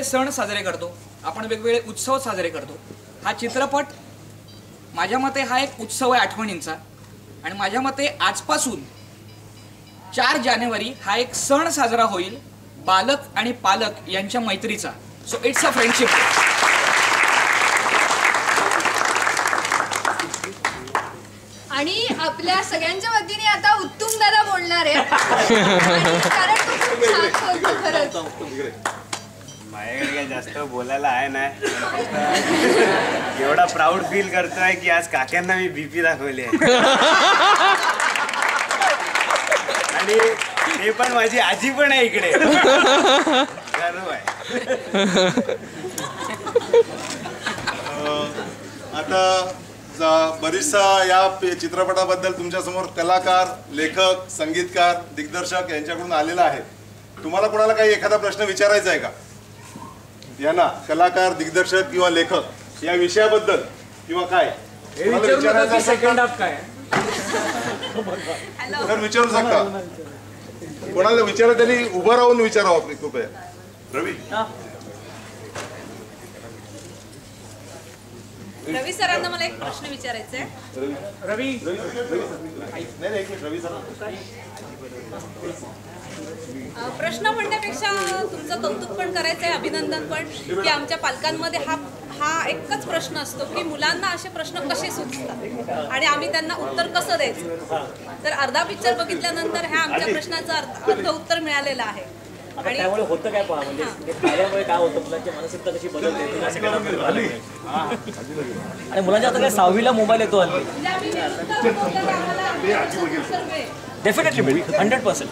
वेगवेगळे सण साजरे करतो, आपण वेगवेगळे उत्सव साजरे करतो. हा चित्रपट माझ्या मते हा एक उत्सव आहे आठवणींचा. आणि माझ्या मते आजपासून 4 जानेवारी हा एक सण साजरा होईल बालक आणि पालक यांच्या मैत्रीचा. So it's a friendship. आणि आपल्या सगळ्यांच्या वतीने आता उत्तम दादा बोलणार आहे. कारण तो खूप छान बोलतो खरंच. माझ्याकडे काय जास्त बोलायला आहे नाही. एवढा प्राऊड फील करतोय की आज काक्यांना मी बीपी दाखवली आहे. आणि हे पण माझी आजी पण आहे इकडे. गर्व आहे. आता बरीचसा या चित्रपटाबद्दल तुमच्यासमोर कलाकार, लेखक, संगीतकार, दिग्दर्शक यांच्याकडून आलेला आहे. तुम्हाला कोणाला काही एखादा प्रश्न विचारायचा आहे का यांना? कलाकार, दिग्दर्शक किंवा लेखक या विषयाबद्दल किंवा काय विचारायचं? सेकंड हाफ काय तर विचारू शकता. कोणाला विचारा त्यांनी उभं राहून विचारावं कृपया. रवी रवी सरांना मला एक प्रश्न विचारायचा आहे. रवी प्रश्न म्हणण्यापेक्षा तुमचं कौतुक पण करायचं आहे, अभिनंदन पण, की आमच्या पालकांमध्ये हा एकच प्रश्न असतो की मुलांना असे प्रश्न कसे सुचतात आणि आम्ही त्यांना उत्तर कसं द्यायचं. तर अर्धा पिक्चर बघितल्यानंतर ह्या आमच्या प्रश्नाचं अर्ध उत्तर मिळालेलं आहे. आणि त्यामुळे होतं काय पहा, म्हणजे ते पाहिल्यामुळे काय होतं, मुलांची मानसिकता कशी बदलते. आणि मुलांच्या आता काय 6वीला मोबाईल येतो हल्ली. डेफिनेटली 100%.